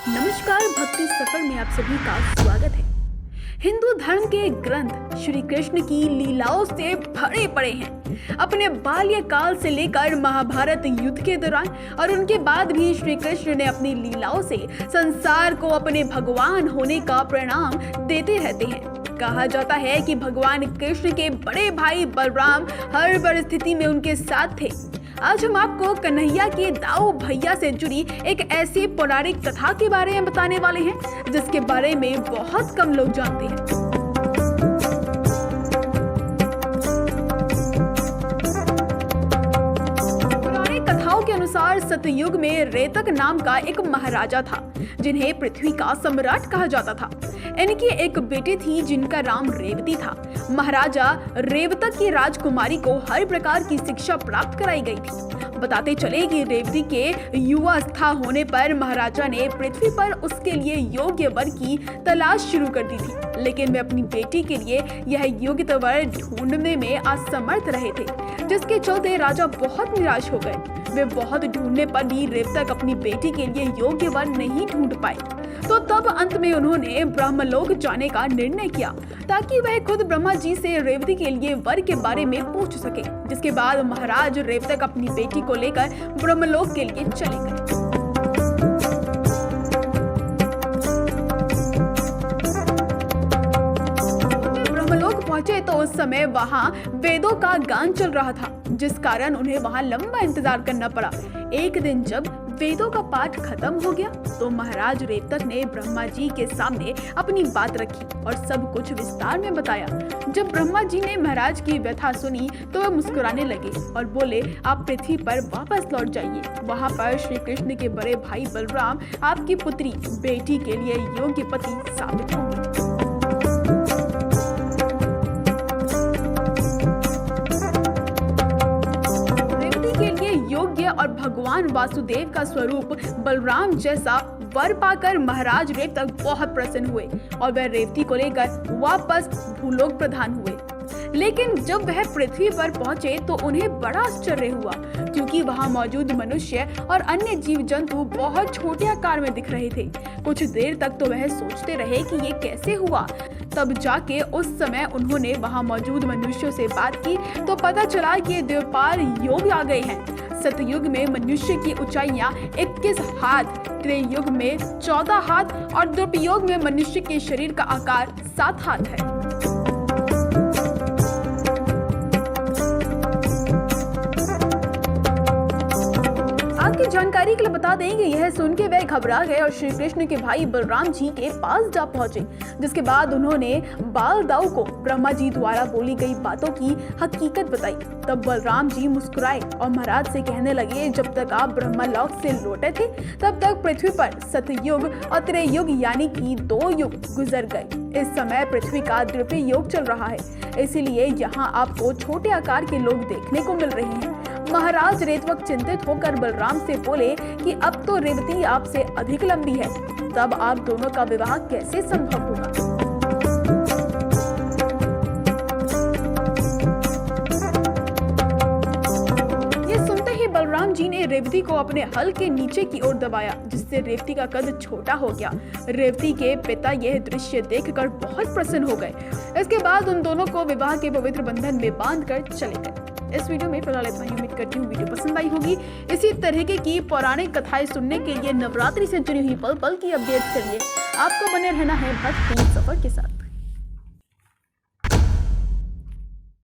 नमस्कार, भक्ति सफर में आप सभी का स्वागत है। हिंदू धर्म के ग्रंथ श्री कृष्ण की लीलाओं से भरे पड़े हैं। अपने बाल्यकाल से लेकर महाभारत युद्ध के दौरान और उनके बाद भी श्री कृष्ण ने अपनी लीलाओं से संसार को अपने भगवान होने का परिणाम देते रहते हैं। कहा जाता है कि भगवान कृष्ण के बड़े भाई बलराम हर परिस्थिति में उनके साथ थे। आज हम आपको कन्हैया के दाऊ भैया से जुड़ी एक ऐसी पौराणिक कथा के बारे में बताने वाले हैं जिसके बारे में बहुत कम लोग जानते हैं। पौराणिक कथाओं के अनुसार सतयुग में रेतक नाम का एक महाराजा था जिन्हें पृथ्वी का सम्राट कहा जाता था। इनकी एक बेटी थी जिनका नाम रेवती था। महाराजा रेवतक की राजकुमारी को हर प्रकार की शिक्षा प्राप्त कराई गई थी। बताते चले कि रेवती के युवावस्था होने पर महाराजा ने पृथ्वी पर उसके लिए योग्य वर की तलाश शुरू कर दी थी, लेकिन वे अपनी बेटी के लिए यह योग्य वर ढूंढने में असमर्थ रहे थे, जिसके चलते राजा बहुत निराश हो गए। वे बहुत ढूंढने पर भी रेवतक अपनी बेटी के लिए योग्य वर नहीं ढूंढ पाए, तो तब अंत में उन्होंने ब्रह्मलोक जाने का निर्णय किया ताकि वह खुद ब्रह्मा जी से रेवती के लिए वर के बारे में पूछ सके। जिसके बाद महाराज रेवतक अपनी बेटी को लेकर ब्रह्मलोक के लिए चले गए। ब्रह्मलोक पहुंचे तो उस समय वहां वेदों का गान चल रहा था, जिस कारण उन्हें वहां लंबा इंतजार करना पड़ा। एक दिन जब वेदों का पाठ खत्म हो गया तो महाराज रेवतक ने ब्रह्मा जी के सामने अपनी बात रखी और सब कुछ विस्तार में बताया। जब ब्रह्मा जी ने महाराज की व्यथा सुनी तो वह मुस्कुराने लगे और बोले, आप पृथ्वी पर वापस लौट जाइए। वहां पर श्री कृष्ण के बड़े भाई बलराम आपकी पुत्री बेटी के लिए योग्य पति साबित होंगे। योग्य और भगवान वासुदेव का स्वरूप बलराम जैसा वर पाकर महाराज रेवतक बहुत प्रसन्न हुए और वह रेवती को लेकर वापस भूलोक प्रधान हुए। लेकिन जब वह पृथ्वी पर पहुंचे तो उन्हें बड़ा आश्चर्य हुआ, क्योंकि वहां मौजूद मनुष्य और अन्य जीव जंतु बहुत छोटे आकार में दिख रहे थे। कुछ देर तक तो वह सोचते रहे कि ये कैसे हुआ। तब जाके उस समय उन्होंने वहां मौजूद मनुष्यों से बात की तो पता चला कि द्वापर युग आ गए हैं। सतयुग में मनुष्य की ऊंचाइयां 21 हाथ, त्रेयुग में 14 हाथ और द्वापर में मनुष्य के शरीर का आकार 7 हाथ है। आपकी जानकारी के लिए बता दें कि यह सुन के वे घबरा गए और श्री कृष्ण के भाई बलराम जी के पास जा पहुंचे, जिसके बाद उन्होंने बाल दाऊ को ब्रह्मा जी द्वारा बोली गई बातों की हकीकत बताई। तब बलराम जी मुस्कुराए और महाराज से कहने लगे, जब तक आप ब्रह्मलोक से लौटे थे तब तक पृथ्वी पर सतयुग और त्रेयुग यानी कि 2 युग गुजर गए। इस समय पृथ्वी का द्वापर युग चल रहा है, इसीलिए यहाँ आपको छोटे आकार के लोग देखने को मिल रहे हैं। महाराज रेवतक चिंतित होकर बलराम से बोले कि अब तो रेवती आपसे अधिक लंबी है, तब आप दोनों का विवाह कैसे संभव होगा। ये सुनते ही बलराम जी ने रेवती को अपने हल के नीचे की ओर दबाया, जिससे रेवती का कद छोटा हो गया। रेवती के पिता यह दृश्य देखकर बहुत प्रसन्न हो गए। इसके बाद उन दोनों को विवाह के पवित्र बंधन में बांधकर चले गए। इस वीडियो में फिलहाल इतना ही। उम्मीद करती हूँ वीडियो पसंद आई होगी। इसी तरह की पौराणिक कथाएं सुनने के लिए नवरात्रि से जुड़ी हुई पल पल की अपडेट्स के लिए आपको बने रहना है भक्ति सफर के साथ।